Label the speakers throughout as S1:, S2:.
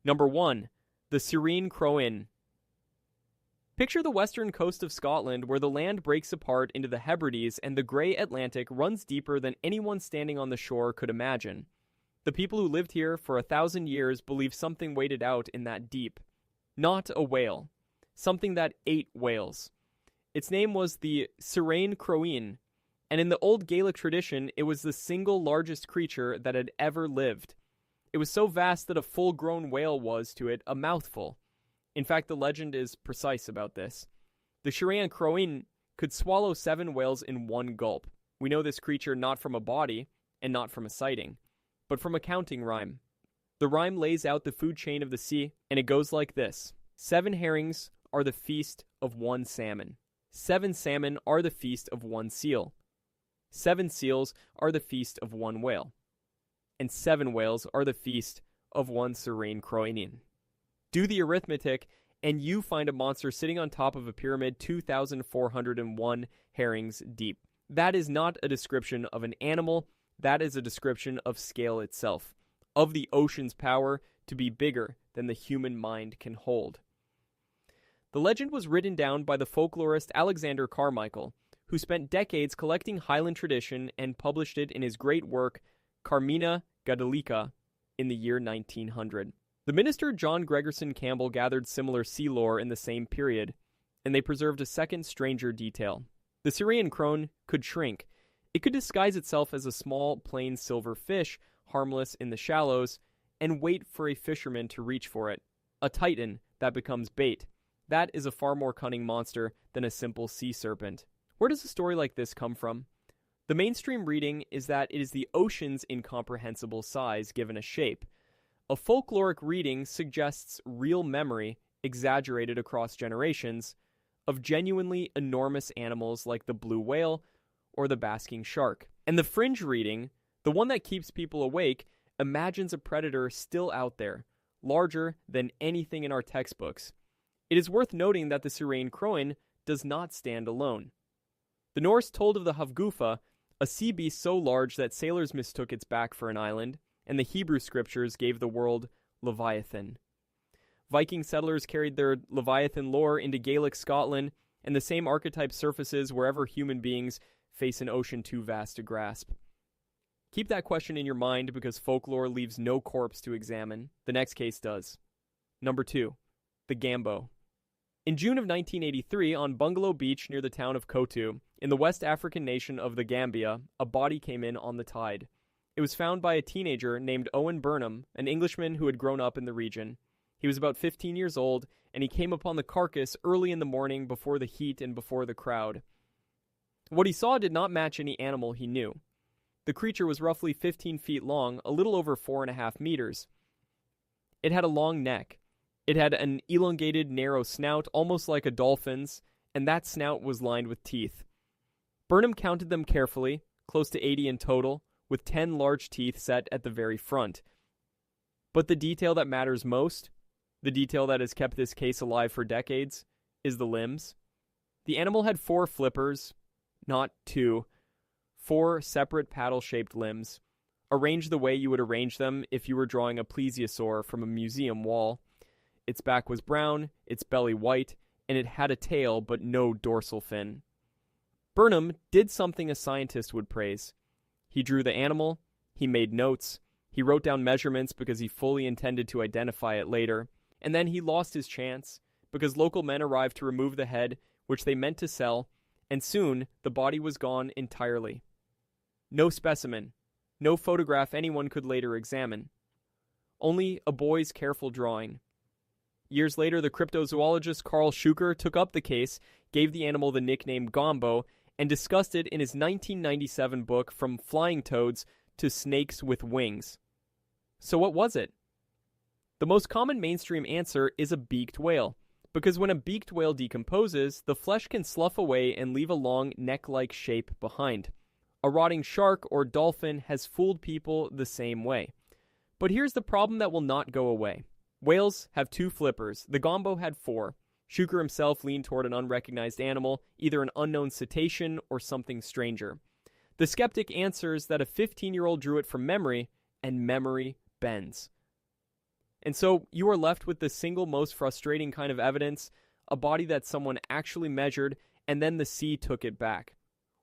S1: Number 1. The Cirein-cròin. Picture the western coast of Scotland where the land breaks apart into the Hebrides and the grey Atlantic runs deeper than anyone standing on the shore could imagine. The people who lived here for 1,000 years believed something waded out in that deep. Not a whale. Something that ate whales. Its name was the Cirein-cròin, and in the old Gaelic tradition, it was the single largest creature that had ever lived. It was so vast that a full-grown whale was, to it, a mouthful. In fact, the legend is precise about this. The Cirein-cròin could swallow 7 whales in one gulp. We know this creature not from a body, and not from a sighting, but from a counting rhyme. The rhyme lays out the food chain of the sea, and it goes like this. 7 herrings are the feast of 1 salmon. 7 salmon are the feast of 1 seal. 7 seals are the feast of 1 whale. And 7 whales are the feast of 1 Cirein-cròin. Do the arithmetic, and you find a monster sitting on top of a pyramid 2,401 herrings deep. That is not a description of an animal, that is a description of scale itself, of the ocean's power to be bigger than the human mind can hold. The legend was written down by the folklorist Alexander Carmichael, who spent decades collecting Highland tradition and published it in his great work, Carmina Gaelica, in the year 1900. The minister John Gregerson Campbell gathered similar sea lore in the same period, and they preserved a second stranger detail. The Cirein-cròin could shrink. It could disguise itself as a small, plain silver fish, harmless in the shallows, and wait for a fisherman to reach for it. A titan that becomes bait. That is a far more cunning monster than a simple sea serpent. Where does a story like this come from? The mainstream reading is that it is the ocean's incomprehensible size given a shape. A folkloric reading suggests real memory, exaggerated across generations, of genuinely enormous animals like the blue whale or the basking shark. And the fringe reading, the one that keeps people awake, imagines a predator still out there, larger than anything in our textbooks. It is worth noting that the Cirein-cròin does not stand alone. The Norse told of the Havgufa, a sea beast so large that sailors mistook its back for an island, and the Hebrew scriptures gave the world Leviathan. Viking settlers carried their Leviathan lore into Gaelic Scotland, and the same archetype surfaces wherever human beings face an ocean too vast to grasp. Keep that question in your mind because folklore leaves no corpse to examine. The next case does. Number 2. The Gambo. In June of 1983, on Bungalow Beach near the town of Kotu, in the West African nation of the Gambia, a body came in on the tide. It was found by a teenager named Owen Burnham, an Englishman who had grown up in the region. He was about 15 years old, and he came upon the carcass early in the morning before the heat and before the crowd. What he saw did not match any animal he knew. The creature was roughly 15 feet long, a little over 4.5 meters. It had a long neck. It had an elongated, narrow snout, almost like a dolphin's, and that snout was lined with teeth. Burnham counted them carefully, close to 80 in total, with 10 large teeth set at the very front. But the detail that matters most, the detail that has kept this case alive for decades, is the limbs. The animal had 4 flippers, not 2, 4 separate paddle-shaped limbs, arranged the way you would arrange them if you were drawing a plesiosaur from a museum wall. Its back was brown, its belly white, and it had a tail but no dorsal fin. Burnham did something a scientist would praise. He drew the animal, he made notes, he wrote down measurements because he fully intended to identify it later, and then he lost his chance because local men arrived to remove the head, which they meant to sell, and soon the body was gone entirely. No specimen, no photograph anyone could later examine. Only a boy's careful drawing. Years later, the cryptozoologist Carl Schuker took up the case, gave the animal the nickname Gambo, and discussed it in his 1997 book From Flying Toads to Snakes with Wings. So what was it? The most common mainstream answer is a beaked whale, because when a beaked whale decomposes, the flesh can slough away and leave a long neck-like shape behind. A rotting shark or dolphin has fooled people the same way. But here's the problem that will not go away. Whales have 2 flippers. The Gambo had 4. Schuker himself leaned toward an unrecognized animal, either an unknown cetacean or something stranger. The skeptic answers that a 15-year-old drew it from memory, and memory bends. And so you are left with the single most frustrating kind of evidence, a body that someone actually measured, and then the sea took it back.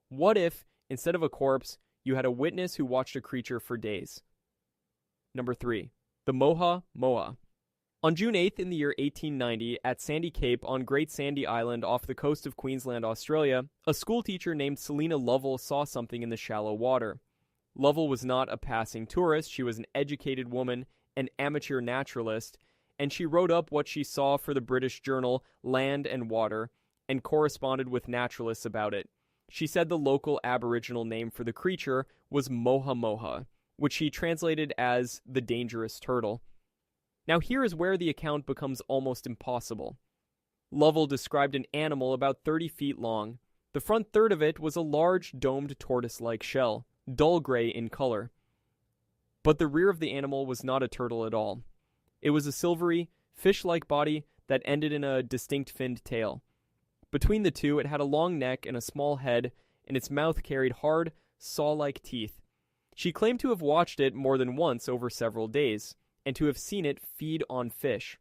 S1: What if, instead of a corpse, you had a witness who watched a creature for days? Number 3. The Moha-Moha. On June 8th in the year 1890, at Sandy Cape on Great Sandy Island off the coast of Queensland, Australia, a schoolteacher named Selina Lovell saw something in the shallow water. Lovell was not a passing tourist, she was an educated woman, an amateur naturalist, and she wrote up what she saw for the British journal Land and Water, and corresponded with naturalists about it. She said the local Aboriginal name for the creature was Moha-Moha, which she translated as the dangerous turtle. Now here is where the account becomes almost impossible. Lovell described an animal about 30 feet long. The front third of it was a large, domed tortoise-like shell, dull gray in color. But the rear of the animal was not a turtle at all. It was a silvery, fish-like body that ended in a distinct finned tail. Between the two, it had a long neck and a small head, and its mouth carried hard, saw-like teeth. She claimed to have watched it more than once over several days, and to have seen it feed on fish.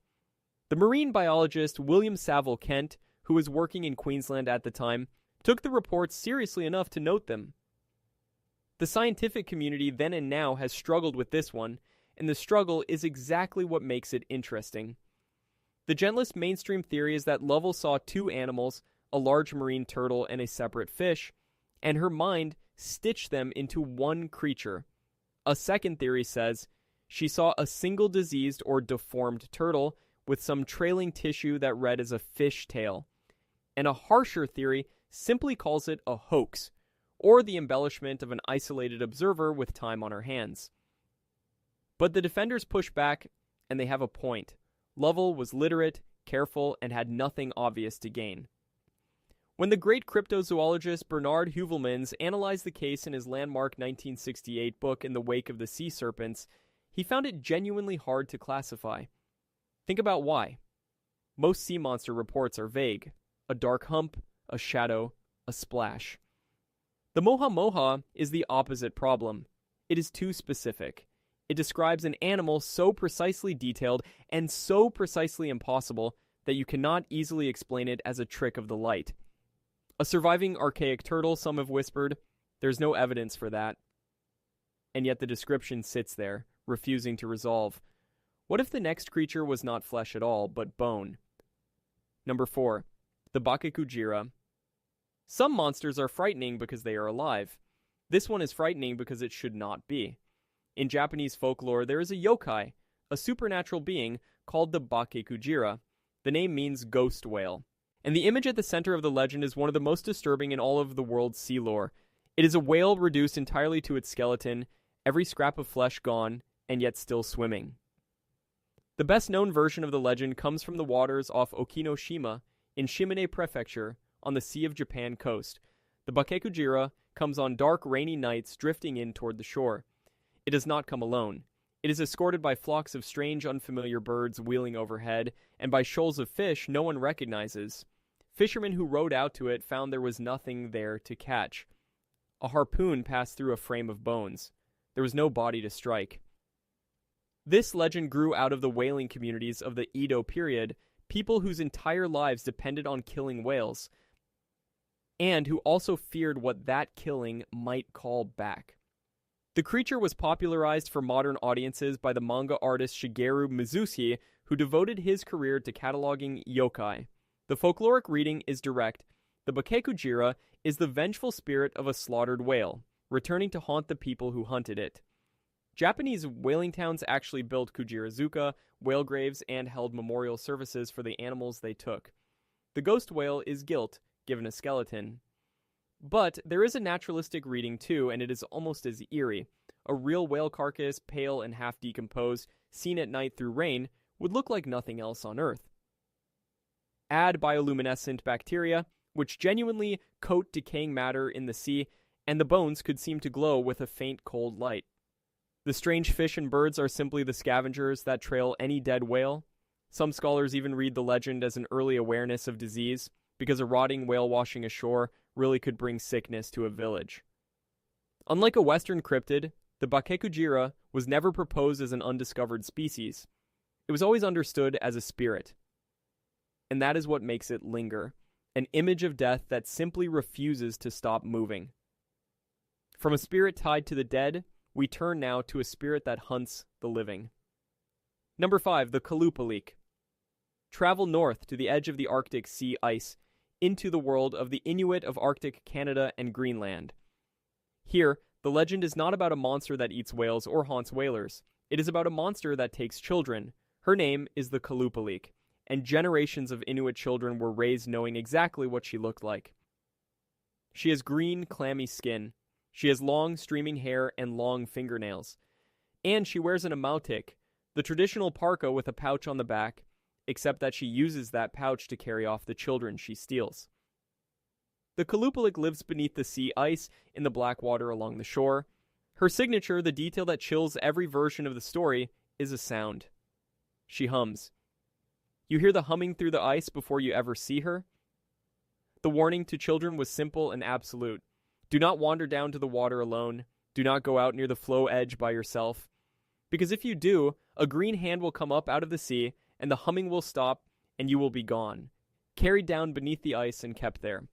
S1: The marine biologist William Saville Kent, who was working in Queensland at the time, took the reports seriously enough to note them. The scientific community then and now has struggled with this one, and the struggle is exactly what makes it interesting. The gentlest mainstream theory is that Lovell saw two animals, a large marine turtle and a separate fish, and her mind stitched them into one creature. A second theory says she saw a single diseased or deformed turtle with some trailing tissue that read as a fish tail. And a harsher theory simply calls it a hoax, or the embellishment of an isolated observer with time on her hands. But the defenders push back, and they have a point. Lovell was literate, careful, and had nothing obvious to gain. When the great cryptozoologist Bernard Heuvelmans analyzed the case in his landmark 1968 book In the Wake of the Sea Serpents, he found it genuinely hard to classify. Think about why. Most sea monster reports are vague. A dark hump, a shadow, a splash. The Moha-Moha is the opposite problem. It is too specific. It describes an animal so precisely detailed and so precisely impossible that you cannot easily explain it as a trick of the light. A surviving archaic turtle, some have whispered. There's no evidence for that. And yet the description sits there, refusing to resolve. What if the next creature was not flesh at all, but bone? Number 4. The Bakekujira. Some monsters are frightening because they are alive. This one is frightening because it should not be. In Japanese folklore, there is a yokai, a supernatural being called the Bakekujira. The name means ghost whale. And the image at the center of the legend is one of the most disturbing in all of the world's sea lore. It is a whale reduced entirely to its skeleton, every scrap of flesh gone, and yet still swimming. The best-known version of the legend comes from the waters off Okinoshima in Shimane Prefecture on the Sea of Japan coast. The Bakekujira comes on dark, rainy nights drifting in toward the shore. It does not come alone. It is escorted by flocks of strange, unfamiliar birds wheeling overhead, and by shoals of fish no one recognizes. Fishermen who rowed out to it found there was nothing there to catch. A harpoon passed through a frame of bones. There was no body to strike. This legend grew out of the whaling communities of the Edo period, people whose entire lives depended on killing whales, and who also feared what that killing might call back. The creature was popularized for modern audiences by the manga artist Shigeru Mizuki, who devoted his career to cataloging yokai. The folkloric reading is direct. The Bakekujira is the vengeful spirit of a slaughtered whale, returning to haunt the people who hunted it. Japanese whaling towns actually built Kujirazuka, whale graves, and held memorial services for the animals they took. The ghost whale is guilt, given a skeleton. But there is a naturalistic reading too, and it is almost as eerie. A real whale carcass, pale and half decomposed, seen at night through rain, would look like nothing else on Earth. Add bioluminescent bacteria, which genuinely coat decaying matter in the sea, and the bones could seem to glow with a faint cold light. The strange fish and birds are simply the scavengers that trail any dead whale. Some scholars even read the legend as an early awareness of disease, because a rotting whale washing ashore really could bring sickness to a village. Unlike a Western cryptid, the Bakekujira was never proposed as an undiscovered species. It was always understood as a spirit, and that is what makes it linger, an image of death that simply refuses to stop moving. From a spirit tied to the dead, we turn now to a spirit that hunts the living. Number 5, the Qalupalik. Travel north to the edge of the Arctic sea ice, into the world of the Inuit of Arctic Canada and Greenland. Here, the legend is not about a monster that eats whales or haunts whalers. It is about a monster that takes children. Her name is the Qalupalik, and generations of Inuit children were raised knowing exactly what she looked like. She has green, clammy skin. She has long, streaming hair and long fingernails. And she wears an amautik, the traditional parka with a pouch on the back, except that she uses that pouch to carry off the children she steals. The Qalupalik lives beneath the sea ice in the black water along the shore. Her signature, the detail that chills every version of the story, is a sound. She hums. You hear the humming through the ice before you ever see her? The warning to children was simple and absolute. Do not wander down to the water alone. Do not go out near the flow edge by yourself. Because if you do, a green hand will come up out of the sea, and the humming will stop, and you will be gone, carried down beneath the ice and kept there.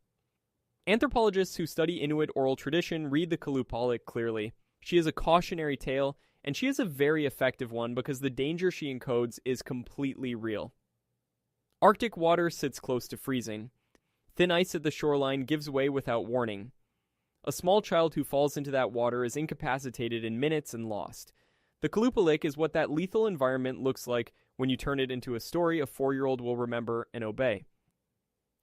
S1: Anthropologists who study Inuit oral tradition read the Qalupalik clearly. She is a cautionary tale, and she is a very effective one because the danger she encodes is completely real. Arctic water sits close to freezing. Thin ice at the shoreline gives way without warning. A small child who falls into that water is incapacitated in minutes and lost. The Qalupalik is what that lethal environment looks like when you turn it into a story a 4-year-old will remember and obey.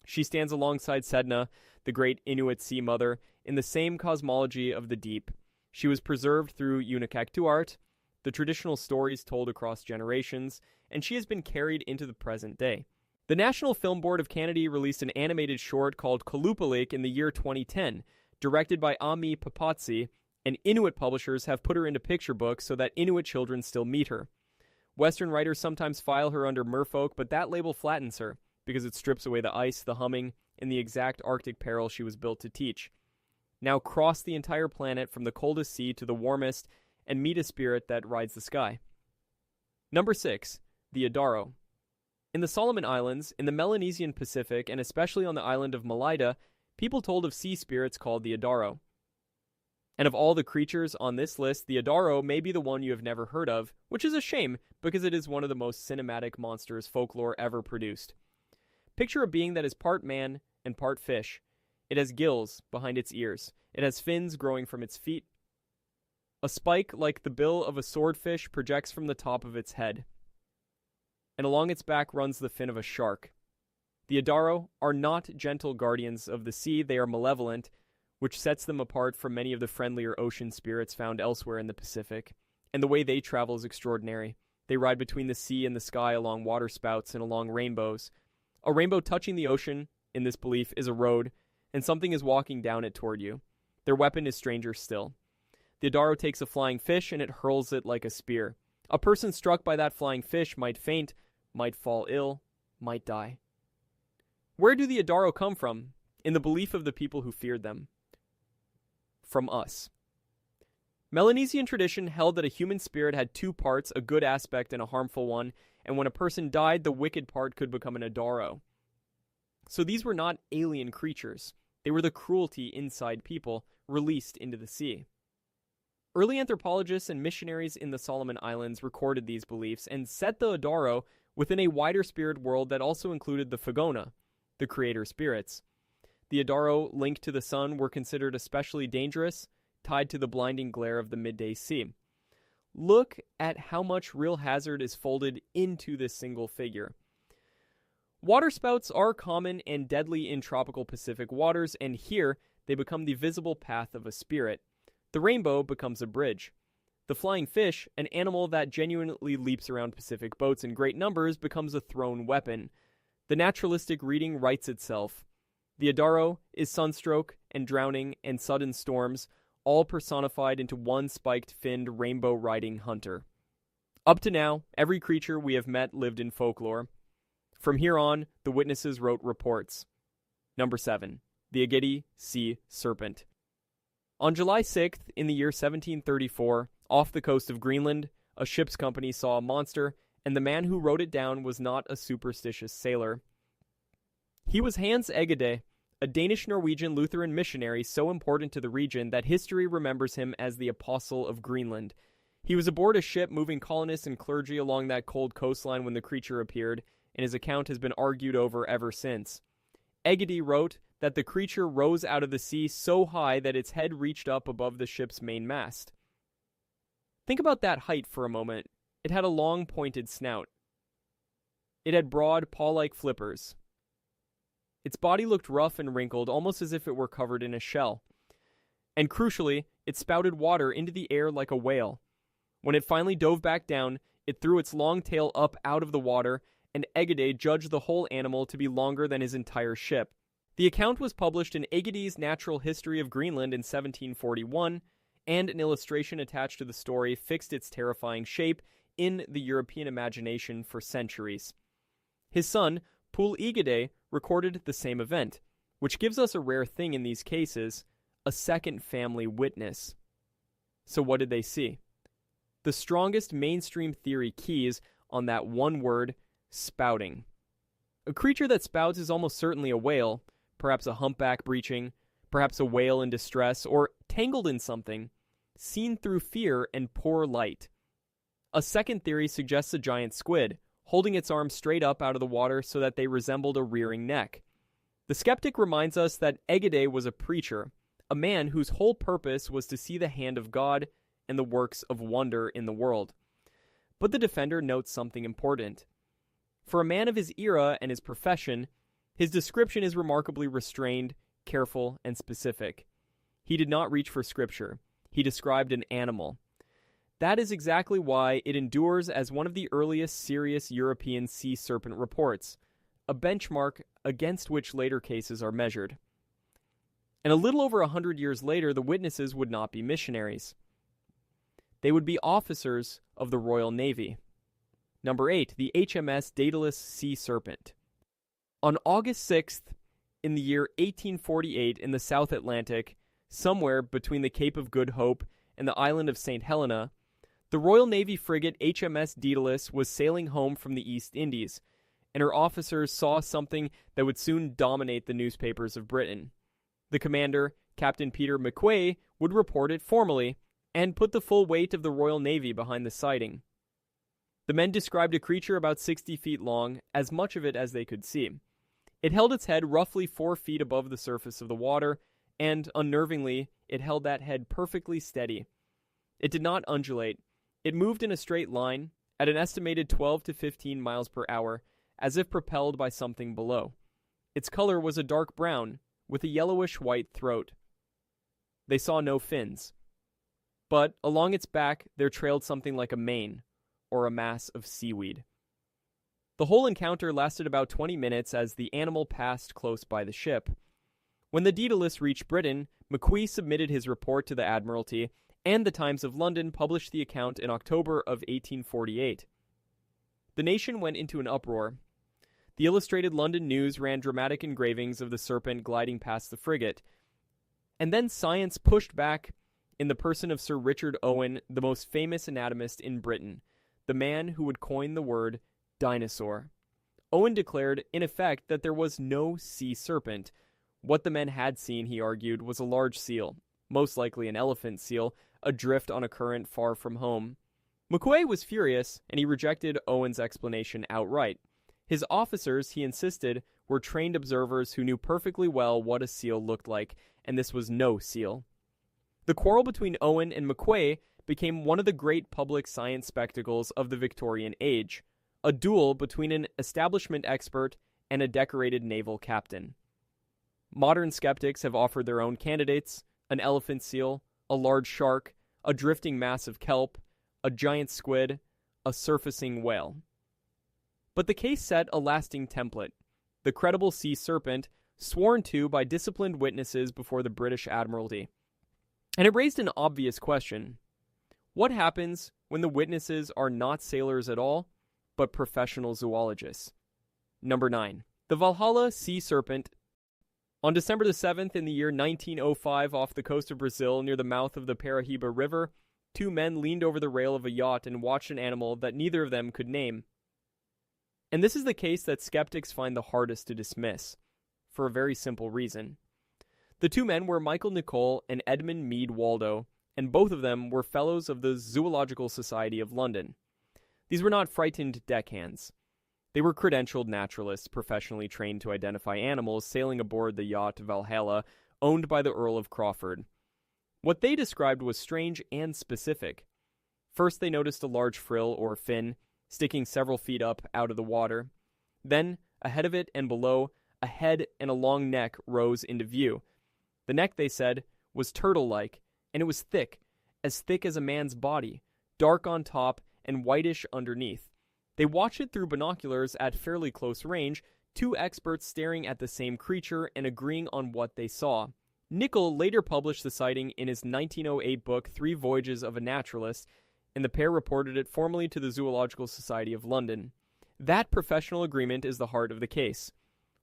S1: She stands alongside Sedna, the great Inuit sea mother, in the same cosmology of the deep. She was preserved through Unikaktuart, the traditional stories told across generations, and she has been carried into the present day. The National Film Board of Canada released an animated short called Qalupalik in the year 2010, directed by Ami Papatsi, and Inuit publishers have put her into picture books so that Inuit children still meet her. Western writers sometimes file her under merfolk, but that label flattens her, because it strips away the ice, the humming, and the exact Arctic peril she was built to teach. Now cross the entire planet from the coldest sea to the warmest, and meet a spirit that rides the sky. Number 6, the Adaro. In the Solomon Islands, in the Melanesian Pacific, and especially on the island of Malaita, people told of sea spirits called the Adaro. And of all the creatures on this list, the Adaro may be the one you have never heard of, which is a shame, because it is one of the most cinematic monsters folklore ever produced. Picture a being that is part man and part fish. It has gills behind its ears. It has fins growing from its feet. A spike like the bill of a swordfish projects from the top of its head. And along its back runs the fin of a shark. The Adaro are not gentle guardians of the sea, they are malevolent, which sets them apart from many of the friendlier ocean spirits found elsewhere in the Pacific. And the way they travel is extraordinary. They ride between the sea and the sky along waterspouts and along rainbows. A rainbow touching the ocean, in this belief, is a road, and something is walking down it toward you. Their weapon is stranger still. The Adaro takes a flying fish and it hurls it like a spear. A person struck by that flying fish might faint, might fall ill, might die. Where do the Adaro come from, in the belief of the people who feared them? From us. Melanesian tradition held that a human spirit had two parts, a good aspect and a harmful one, and when a person died, the wicked part could become an Adaro. So these were not alien creatures. They were the cruelty inside people, released into the sea. Early anthropologists and missionaries in the Solomon Islands recorded these beliefs and set the Adaro within a wider spirit world that also included the Fagona, the creator spirits. The Adaro linked to the sun were considered especially dangerous, tied to the blinding glare of the midday sea. Look at how much real hazard is folded into this single figure. Waterspouts are common and deadly in tropical Pacific waters, and here they become the visible path of a spirit. The rainbow becomes a bridge. The flying fish, an animal that genuinely leaps around Pacific boats in great numbers, becomes a thrown weapon. The naturalistic reading writes itself. The Adaro is sunstroke and drowning and sudden storms, all personified into one spiked-finned rainbow-riding hunter. Up to now, every creature we have met lived in folklore. From here on, the witnesses wrote reports. Number 7. The Egede Sea Serpent. On July 6th, in the year 1734, off the coast of Greenland, a ship's company saw a monster, and the man who wrote it down was not a superstitious sailor. He was Hans Egede, a Danish-Norwegian Lutheran missionary so important to the region that history remembers him as the Apostle of Greenland. He was aboard a ship moving colonists and clergy along that cold coastline when the creature appeared, and his account has been argued over ever since. Egede wrote that the creature rose out of the sea so high that its head reached up above the ship's main mast. Think about that height for a moment. It had a long, pointed snout. It had broad, paw-like flippers. Its body looked rough and wrinkled, almost as if it were covered in a shell. And crucially, it spouted water into the air like a whale. When it finally dove back down, it threw its long tail up out of the water, and Egede judged the whole animal to be longer than his entire ship. The account was published in Egede's Natural History of Greenland in 1741, and an illustration attached to the story fixed its terrifying shape in the European imagination for centuries. His son, Pul Egede, recorded the same event, which gives us a rare thing in these cases, a second family witness. So what did they see? The strongest mainstream theory keys on that one word, spouting. A creature that spouts is almost certainly a whale, perhaps a humpback breaching, perhaps a whale in distress, or tangled in something, seen through fear and poor light. A second theory suggests a giant squid, holding its arms straight up out of the water so that they resembled a rearing neck. The skeptic reminds us that Egede was a preacher, a man whose whole purpose was to see the hand of God and the works of wonder in the world. But the defender notes something important. For a man of his era and his profession, his description is remarkably restrained, careful, and specific. He did not reach for scripture. He described an animal. That is exactly why it endures as one of the earliest serious European sea serpent reports, a benchmark against which later cases are measured. And a little over 100 years later, the witnesses would not be missionaries. They would be officers of the Royal Navy. Number 8, the HMS Daedalus Sea Serpent. On August 6th, in the year 1848 in the South Atlantic, somewhere between the Cape of Good Hope and the island of St. Helena, the Royal Navy frigate HMS Daedalus was sailing home from the East Indies, and her officers saw something that would soon dominate the newspapers of Britain. The commander, Captain Peter McQuay, would report it formally, and put the full weight of the Royal Navy behind the sighting. The men described a creature about 60 feet long, as much of it as they could see. It held its head roughly 4 feet above the surface of the water, and, unnervingly, it held that head perfectly steady. It did not undulate. It moved in a straight line, at an estimated 12 to 15 miles per hour, as if propelled by something below. Its color was a dark brown, with a yellowish-white throat. They saw no fins. But along its back there trailed something like a mane, or a mass of seaweed. The whole encounter lasted about 20 minutes as the animal passed close by the ship. When the Daedalus reached Britain, McQuay submitted his report to the Admiralty, and the Times of London published the account in October of 1848. The nation went into an uproar. The Illustrated London News ran dramatic engravings of the serpent gliding past the frigate. And then science pushed back in the person of Sir Richard Owen, the most famous anatomist in Britain, the man who would coin the word dinosaur. Owen declared, in effect, that there was no sea serpent. What the men had seen, he argued, was a large seal, most likely an elephant seal, adrift on a current far from home. McQuay was furious, and he rejected Owen's explanation outright. His officers, he insisted, were trained observers who knew perfectly well what a seal looked like, and this was no seal. The quarrel between Owen and McQuay became one of the great public science spectacles of the Victorian age, a duel between an establishment expert and a decorated naval captain. Modern skeptics have offered their own candidates: an elephant seal, a large shark, a drifting mass of kelp, a giant squid, a surfacing whale. But the case set a lasting template: the credible sea serpent, sworn to by disciplined witnesses before the British Admiralty. And it raised an obvious question. What happens when the witnesses are not sailors at all, but professional zoologists? Number 9. The Valhalla Sea Serpent. On December the 7th in the year 1905 off the coast of Brazil near the mouth of the Paraíba River, two men leaned over the rail of a yacht and watched an animal that neither of them could name. And this is the case that skeptics find the hardest to dismiss, for a very simple reason. The two men were Michael Nicol and Edmund Meade Waldo, and both of them were fellows of the Zoological Society of London. These were not frightened deckhands. They were credentialed naturalists professionally trained to identify animals sailing aboard the yacht Valhalla, owned by the Earl of Crawford. What they described was strange and specific. First, they noticed a large frill or fin sticking several feet up out of the water. Then, ahead of it and below, a head and a long neck rose into view. The neck, they said, was turtle-like, and it was thick as a man's body, dark on top and whitish underneath. They watched it through binoculars at fairly close range, two experts staring at the same creature and agreeing on what they saw. Nicol later published the sighting in his 1908 book 3 Voyages of a Naturalist, and the pair reported it formally to the Zoological Society of London. That professional agreement is the heart of the case.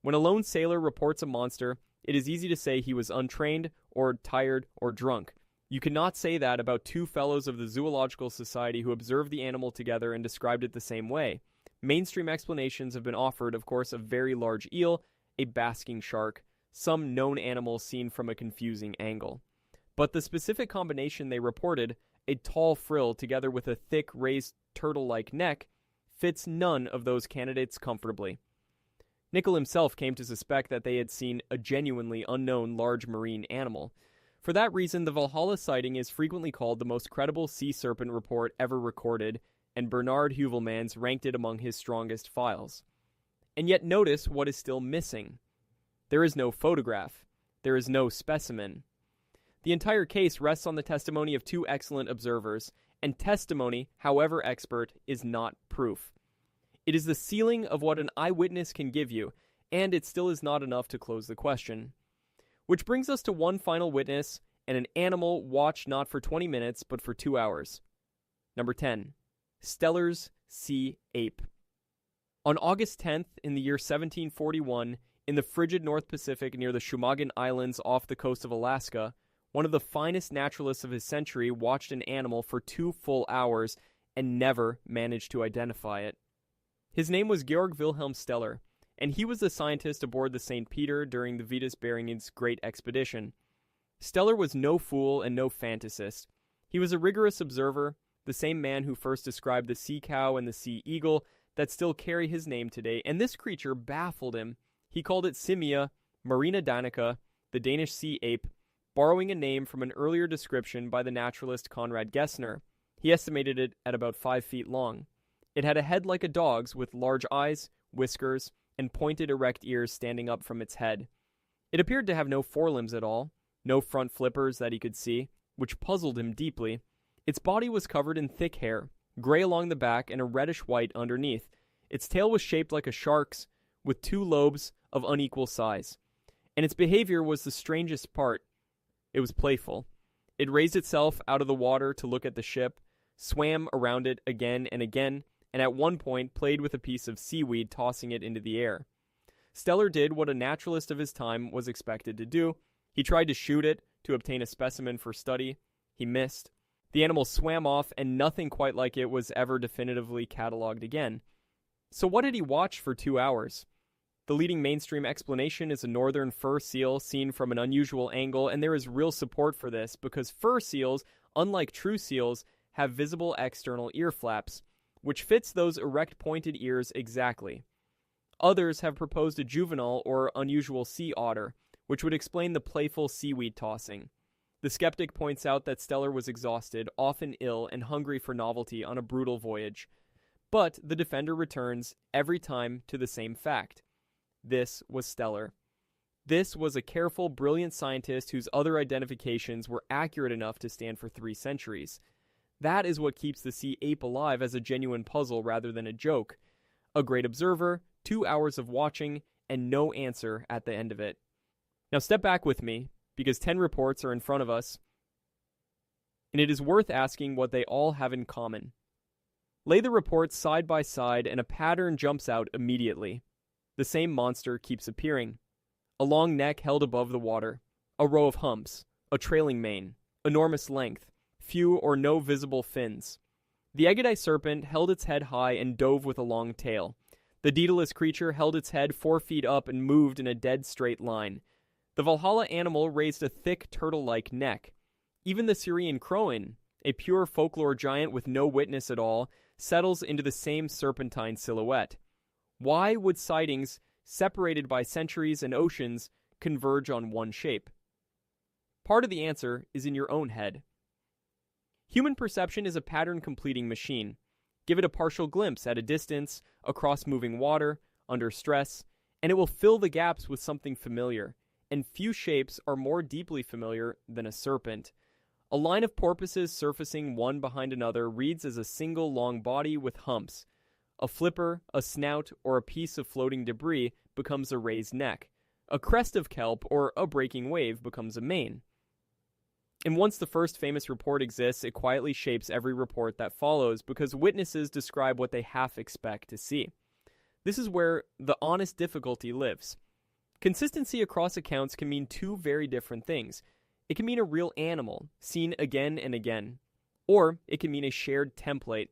S1: When a lone sailor reports a monster, it is easy to say he was untrained, or tired, or drunk. You cannot say that about two fellows of the Zoological Society who observed the animal together and described it the same way. Mainstream explanations have been offered, of course, a very large eel, a basking shark, some known animal seen from a confusing angle. But the specific combination they reported, a tall frill together with a thick, raised turtle-like neck, fits none of those candidates comfortably. Nicol himself came to suspect that they had seen a genuinely unknown large marine animal. For that reason, the Valhalla sighting is frequently called the most credible sea serpent report ever recorded, and Bernard Heuvelmans ranked it among his strongest files. And yet notice what is still missing. There is no photograph. There is no specimen. The entire case rests on the testimony of two excellent observers, and testimony, however expert, is not proof. It is the ceiling of what an eyewitness can give you, and it still is not enough to close the question. Which brings us to one final witness, and an animal watched not for 20 minutes, but for 2 hours. Number 10. Steller's sea ape. On August 10th, in the year 1741, in the frigid North Pacific near the Shumagan Islands off the coast of Alaska, one of the finest naturalists of his century watched an animal for 2 full hours and never managed to identify it. His name was Georg Wilhelm Steller, and he was the scientist aboard the St. Peter during the Vitus Bering's Great Expedition. Steller was no fool and no fantasist. He was a rigorous observer, the same man who first described the sea cow and the sea eagle that still carry his name today, and this creature baffled him. He called it Simia marina danica, the Danish sea ape, borrowing a name from an earlier description by the naturalist Conrad Gessner. He estimated it at about 5 feet long. It had a head like a dog's with large eyes, whiskers, and pointed erect ears standing up from its head. It appeared to have no forelimbs at all, no front flippers that he could see, which puzzled him deeply. Its body was covered in thick hair, gray along the back and a reddish-white underneath. Its tail was shaped like a shark's, with 2 lobes of unequal size. And its behavior was the strangest part. It was playful. It raised itself out of the water to look at the ship, swam around it again and again, and at one point played with a piece of seaweed, tossing it into the air. Steller did what a naturalist of his time was expected to do. He tried to shoot it to obtain a specimen for study. He missed. The animal swam off, and nothing quite like it was ever definitively catalogued again. So what did he watch for 2 hours? The leading mainstream explanation is a northern fur seal seen from an unusual angle, and there is real support for this because fur seals, unlike true seals, have visible external ear flaps, which fits those erect pointed ears exactly. Others have proposed a juvenile or unusual sea otter, which would explain the playful seaweed tossing. The skeptic points out that Steller was exhausted, often ill, and hungry for novelty on a brutal voyage. But the defender returns every time to the same fact. This was Steller. This was a careful, brilliant scientist whose other identifications were accurate enough to stand for 3 centuries. That is what keeps the sea ape alive as a genuine puzzle rather than a joke. A great observer, 2 hours of watching, and no answer at the end of it. Now step back with me, because 10 reports are in front of us, and it is worth asking what they all have in common. Lay the reports side by side, and a pattern jumps out immediately. The same monster keeps appearing. A long neck held above the water, a row of humps, a trailing mane, enormous length, few or no visible fins. The Egede serpent held its head high and dove with a long tail. The Daedalus creature held its head 4 feet up and moved in a dead straight line. The Valhalla animal raised a thick turtle-like neck. Even the Cirein-cròin, a pure folklore giant with no witness at all, settles into the same serpentine silhouette. Why would sightings, separated by centuries and oceans, converge on one shape? Part of the answer is in your own head. Human perception is a pattern-completing machine. Give it a partial glimpse at a distance, across moving water, under stress, and it will fill the gaps with something familiar. And few shapes are more deeply familiar than a serpent. A line of porpoises surfacing one behind another reads as a single long body with humps. A flipper, a snout, or a piece of floating debris becomes a raised neck. A crest of kelp or a breaking wave becomes a mane. And once the first famous report exists, it quietly shapes every report that follows because witnesses describe what they half expect to see. This is where the honest difficulty lives. Consistency across accounts can mean two very different things. It can mean a real animal, seen again and again. Or it can mean a shared template,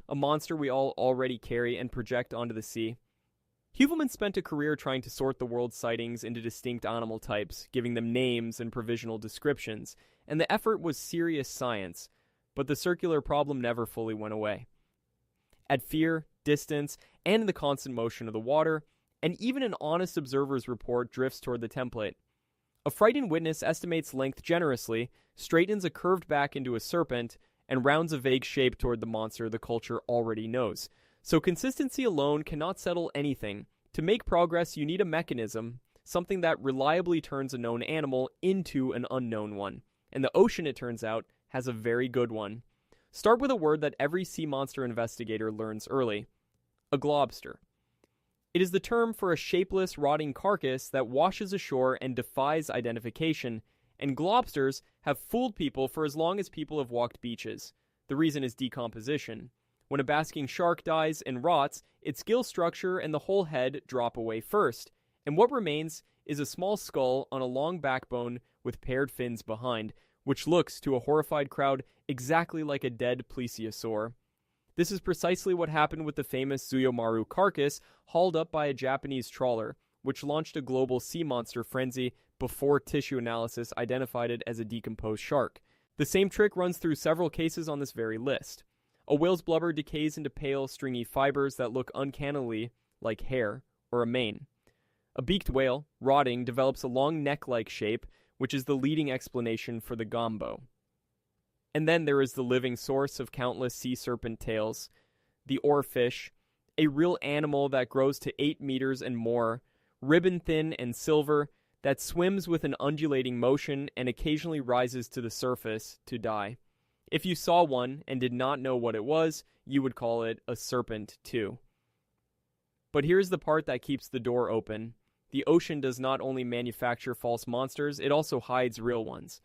S1: a monster we all already carry and project onto the sea. Heuvelman spent a career trying to sort the world's sightings into distinct animal types, giving them names and provisional descriptions, and the effort was serious science, but the circular problem never fully went away. At fear, distance, and the constant motion of the water, and even an honest observer's report drifts toward the template. A frightened witness estimates length generously, straightens a curved back into a serpent, and rounds a vague shape toward the monster the culture already knows. So consistency alone cannot settle anything. To make progress, you need a mechanism, something that reliably turns a known animal into an unknown one. And the ocean, it turns out, has a very good one. Start with a word that every sea monster investigator learns early. A globster. It is the term for a shapeless, rotting carcass that washes ashore and defies identification, and globsters have fooled people for as long as people have walked beaches. The reason is decomposition. When a basking shark dies and rots, its gill structure and the whole head drop away first, and what remains is a small skull on a long backbone with paired fins behind, which looks to a horrified crowd exactly like a dead plesiosaur. This is precisely what happened with the famous Zuyomaru carcass hauled up by a Japanese trawler, which launched a global sea monster frenzy before tissue analysis identified it as a decomposed shark. The same trick runs through several cases on this very list. A whale's blubber decays into pale, stringy fibers that look uncannily like hair or a mane. A beaked whale, rotting, develops a long neck-like shape, which is the leading explanation for the Gambo. And then there is the living source of countless sea serpent tales, the oarfish, a real animal that grows to 8 meters and more, ribbon-thin and silver, that swims with an undulating motion and occasionally rises to the surface to die. If you saw one and did not know what it was, you would call it a serpent too. But here's the part that keeps the door open. The ocean does not only manufacture false monsters, it also hides real ones.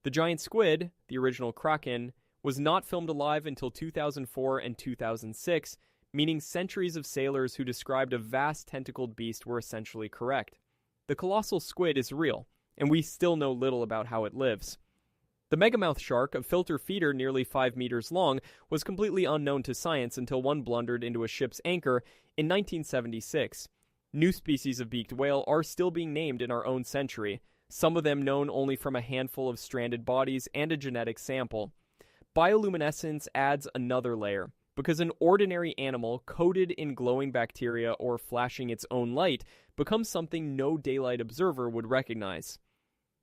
S1: The giant squid, the original kraken, was not filmed alive until 2004 and 2006, meaning centuries of sailors who described a vast tentacled beast were essentially correct. The colossal squid is real, and we still know little about how it lives. The megamouth shark, a filter feeder nearly 5 meters long, was completely unknown to science until one blundered into a ship's anchor in 1976. New species of beaked whale are still being named in our own century, some of them known only from a handful of stranded bodies and a genetic sample. Bioluminescence adds another layer, because an ordinary animal coated in glowing bacteria or flashing its own light becomes something no daylight observer would recognize.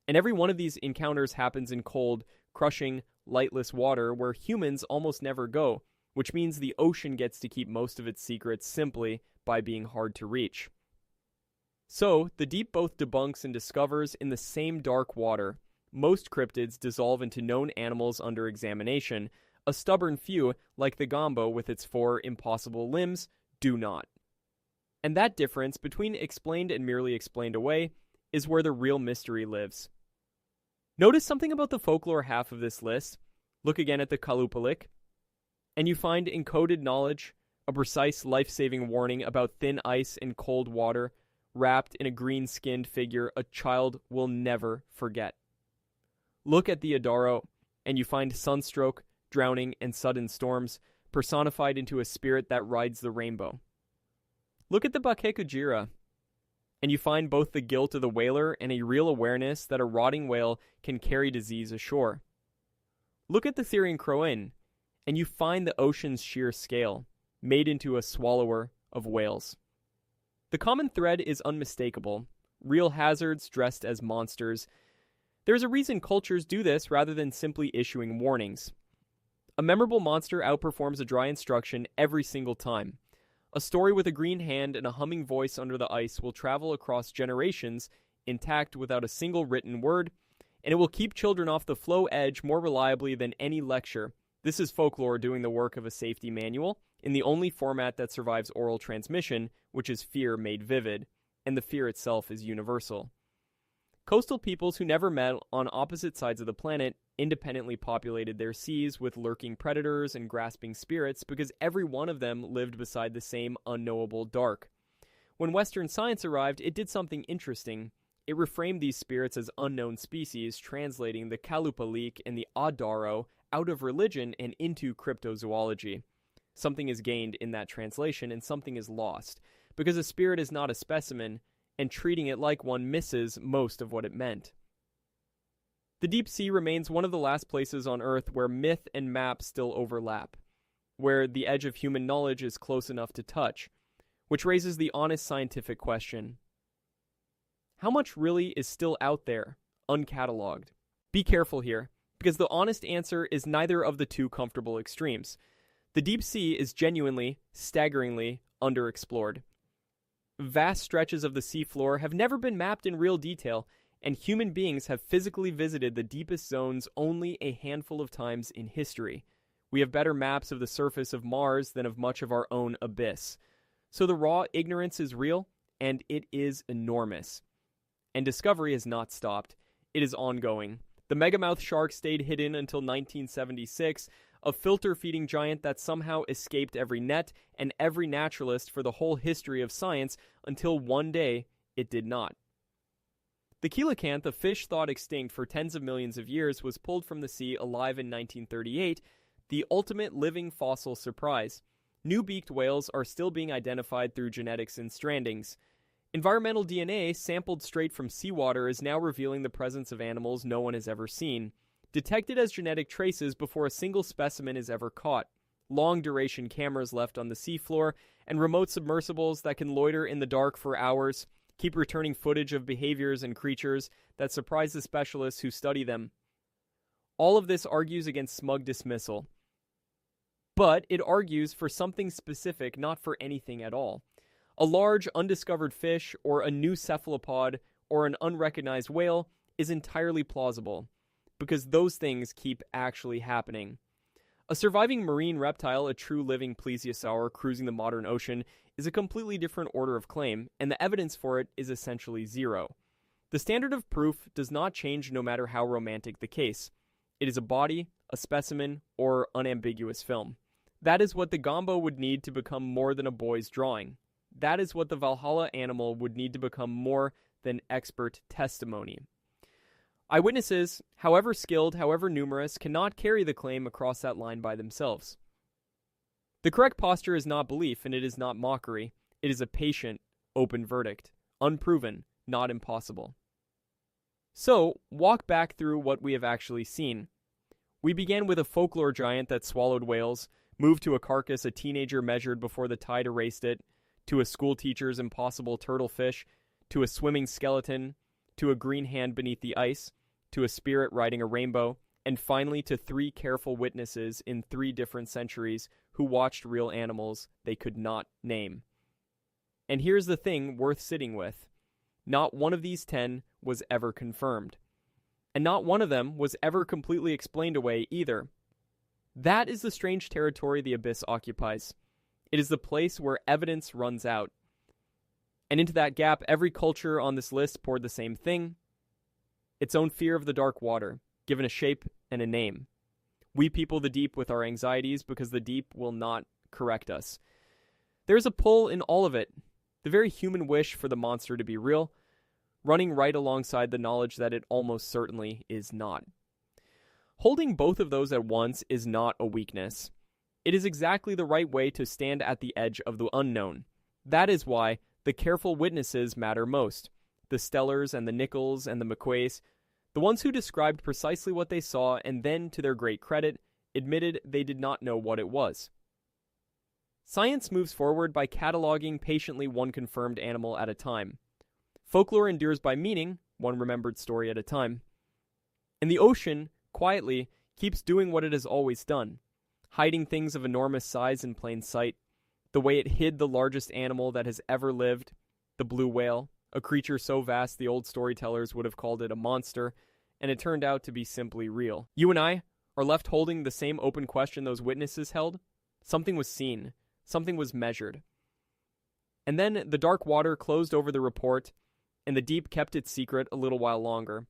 S1: And every one of these encounters happens in cold, crushing, lightless water where humans almost never go, which means the ocean gets to keep most of its secrets simply by being hard to reach. So, the deep both debunks and discovers in the same dark water. Most cryptids dissolve into known animals under examination. A stubborn few, like the Gambo with its 4 impossible limbs, do not. And that difference between explained and merely explained away is where the real mystery lives. Notice something about the folklore half of this list. Look again at the Qalupalik, and you find encoded knowledge, a precise life-saving warning about thin ice and cold water, wrapped in a green-skinned figure a child will never forget. Look at the Adaro, and you find sunstroke, drowning, and sudden storms personified into a spirit that rides the rainbow. Look at the Bakekujira, and you find both the guilt of the whaler and a real awareness that a rotting whale can carry disease ashore. Look at the Cirein-cròin, and you find the ocean's sheer scale, made into a swallower of whales. The common thread is unmistakable. Real hazards dressed as monsters. There's a reason cultures do this rather than simply issuing warnings. A memorable monster outperforms a dry instruction every single time. A story with a green hand and a humming voice under the ice will travel across generations, intact without a single written word, and it will keep children off the flow edge more reliably than any lecture. This is folklore doing the work of a safety manual, in the only format that survives oral transmission, which is fear made vivid, and the fear itself is universal. Coastal peoples who never met on opposite sides of the planet independently populated their seas with lurking predators and grasping spirits because every one of them lived beside the same unknowable dark. When Western science arrived, it did something interesting. It reframed these spirits as unknown species, translating the Qalupalik and the Adaro out of religion and into cryptozoology. Something is gained in that translation and something is lost, because a spirit is not a specimen, and treating it like one misses most of what it meant. The deep sea remains one of the last places on Earth where myth and map still overlap, where the edge of human knowledge is close enough to touch, which raises the honest scientific question. How much really is still out there, uncatalogued? Be careful here, because the honest answer is neither of the two comfortable extremes. The deep sea is genuinely, staggeringly underexplored. Vast stretches of the seafloor have never been mapped in real detail, and human beings have physically visited the deepest zones only a handful of times in history. We have better maps of the surface of Mars than of much of our own abyss. So the raw ignorance is real, and it is enormous. And discovery has not stopped. It is ongoing. The megamouth shark stayed hidden until 1976, a filter-feeding giant that somehow escaped every net and every naturalist for the whole history of science until one day it did not. The coelacanth, a fish thought extinct for tens of millions of years, was pulled from the sea alive in 1938, the ultimate living fossil surprise. New beaked whales are still being identified through genetics and strandings. Environmental DNA sampled straight from seawater is now revealing the presence of animals no one has ever seen, detected as genetic traces before a single specimen is ever caught. Long-duration cameras left on the seafloor, and remote submersibles that can loiter in the dark for hours, keep returning footage of behaviors and creatures that surprise the specialists who study them. All of this argues against smug dismissal. But it argues for something specific, not for anything at all. A large, undiscovered fish, or a new cephalopod, or an unrecognized whale is entirely plausible, because those things keep actually happening. A surviving marine reptile, a true living plesiosaur cruising the modern ocean, is a completely different order of claim, and the evidence for it is essentially zero. The standard of proof does not change no matter how romantic the case. It is a body, a specimen, or unambiguous film. That is what the Gambo would need to become more than a boy's drawing. That is what the Valhalla animal would need to become more than expert testimony. Eyewitnesses, however skilled, however numerous, cannot carry the claim across that line by themselves. The correct posture is not belief, and it is not mockery. It is a patient, open verdict. Unproven, not impossible. So, walk back through what we have actually seen. We began with a folklore giant that swallowed whales, moved to a carcass a teenager measured before the tide erased it, to a schoolteacher's impossible turtlefish, to a swimming skeleton, to a green hand beneath the ice, to a spirit riding a rainbow, and finally to 3 careful witnesses in 3 different centuries who watched real animals they could not name. And here's the thing worth sitting with. Not one of these 10 was ever confirmed. And not one of them was ever completely explained away either. That is the strange territory the abyss occupies. It is the place where evidence runs out. And into that gap, every culture on this list poured the same thing: its own fear of the dark water, given a shape and a name. We people the deep with our anxieties because the deep will not correct us. There is a pull in all of it, the very human wish for the monster to be real, running right alongside the knowledge that it almost certainly is not. Holding both of those at once is not a weakness. It is exactly the right way to stand at the edge of the unknown. That is why the careful witnesses matter most. The Stellers and the Nichols and the McQuays, the ones who described precisely what they saw and then, to their great credit, admitted they did not know what it was. Science moves forward by cataloging patiently one confirmed animal at a time. Folklore endures by meaning, one remembered story at a time. And the ocean, quietly, keeps doing what it has always done, hiding things of enormous size in plain sight, the way it hid the largest animal that has ever lived, the blue whale, a creature so vast the old storytellers would have called it a monster, and it turned out to be simply real. You and I are left holding the same open question those witnesses held. Something was seen. Something was measured. And then the dark water closed over the report, and the deep kept its secret a little while longer.